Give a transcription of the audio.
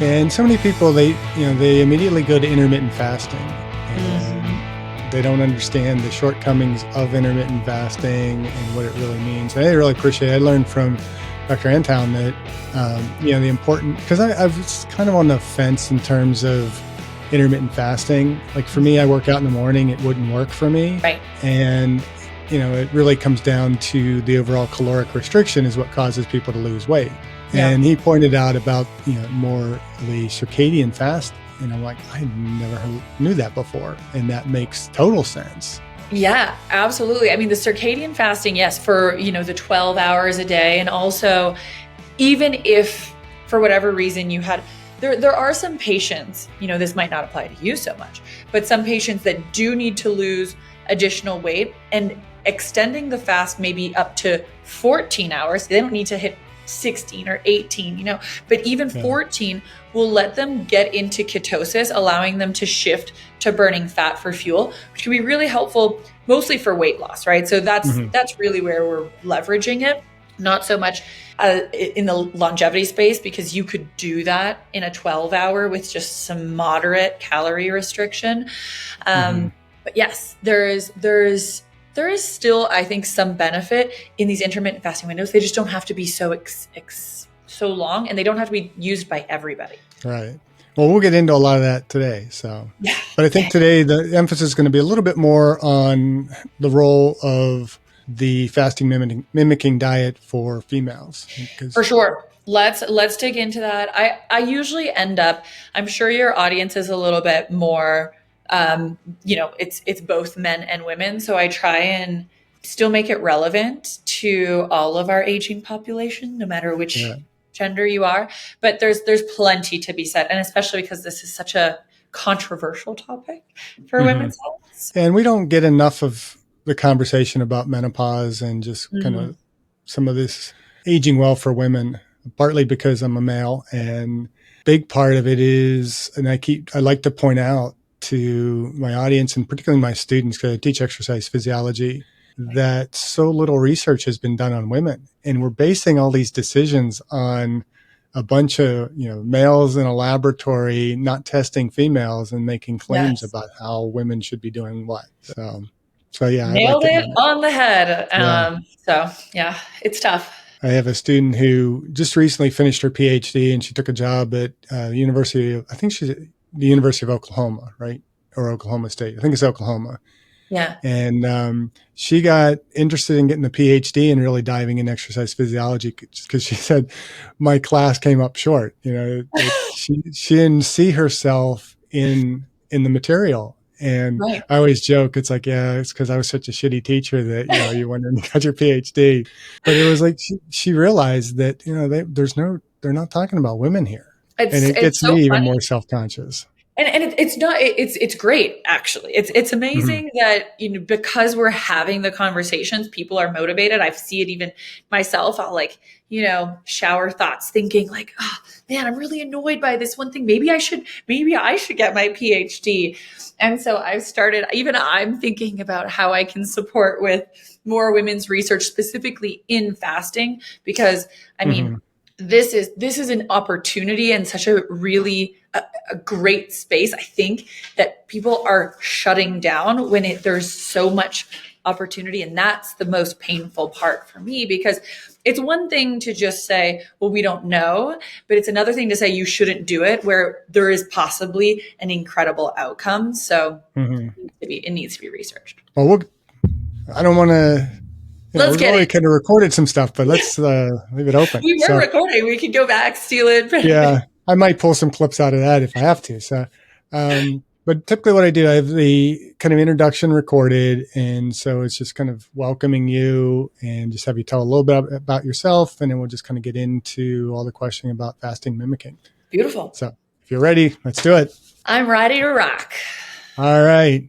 And so many people, they immediately go to intermittent fasting, Mhm. and they don't understand the shortcomings of intermittent fasting and what it really means. And I really appreciate it. I learned from Dr. Antown that, the important, because I was kind of on the fence in terms of intermittent fasting. Like for me, I work out in the morning, it wouldn't work for me. Right. And, it really comes down to the overall caloric restriction is what causes people to lose weight. Yeah. And he pointed out about, more the circadian fast. And I'm like, I never knew that before. And that makes total sense. Yeah, absolutely. I mean, the circadian fasting, yes, for, the 12 hours a day. And also, even if for whatever reason you had, there are some patients, this might not apply to you so much, but some patients that do need to lose additional weight, and extending the fast maybe up to 14 hours. They don't need to hit 16 or 18, but even 14 will let them get into ketosis, allowing them to shift to burning fat for fuel, which can be really helpful, mostly for weight loss, right? So that's really where we're leveraging it. Not so much in the longevity space, because you could do that in a 12-hour with just some moderate calorie restriction. But yes, there is still, I think, some benefit in these intermittent fasting windows. They just don't have to be so long, and they don't have to be used by everybody. Right. Well, we'll get into a lot of that today. So, yeah. But I think today the emphasis is going to be a little bit more on the role of the fasting mimicking diet for females. For sure. Let's dig into that. I usually end up, I'm sure your audience is a little bit more, it's both men and women. So I try and still make it relevant to all of our aging population, no matter which gender you are. But there's plenty to be said. And especially because this is such a controversial topic for women's health. And we don't get enough of the conversation about menopause and just kind of some of this aging well for women, partly because I'm a male, and big part of it is, and I like to point out to my audience and particularly my students, because I teach exercise physiology, that so little research has been done on women. And we're basing all these decisions on a bunch of, males in a laboratory not testing females and making claims about how women should be doing what. So yeah. Nailed it on the head. It's tough. I have a student who just recently finished her PhD, and she took a job at the University of Oklahoma, right? Or Oklahoma State. I think it's Oklahoma. Yeah. And she got interested in getting the PhD and really diving in exercise physiology, because she said, my class came up short. She didn't see herself in the material. And I always joke, it's like, it's because I was such a shitty teacher that, you went and got your PhD. But it was like, she realized that, they're not talking about women here. And it gets me even more self-conscious. And it's great, actually. It's amazing that, because we're having the conversations, people are motivated. I see it even myself. I'll shower thoughts thinking like, oh man, I'm really annoyed by this one thing. Maybe I should get my PhD. And so I'm thinking about how I can support with more women's research, specifically in fasting, because this is an opportunity and such a really a great space. I think that people are shutting down when there's so much opportunity. And that's the most painful part for me, because it's one thing to just say, well, we don't know, but it's another thing to say you shouldn't do it where there is possibly an incredible outcome. So it needs to be researched. Well, I don't want to, let's get it. We kind of recorded some stuff, but let's leave it open. We were recording. We could go back, steal it. Yeah. I might pull some clips out of that if I have to. So, but typically what I do, I have the kind of introduction recorded. And so it's just kind of welcoming you and just have you tell a little bit about yourself. And then we'll just kind of get into all the questioning about fasting mimicking. Beautiful. So if you're ready, let's do it. I'm ready to rock. All right.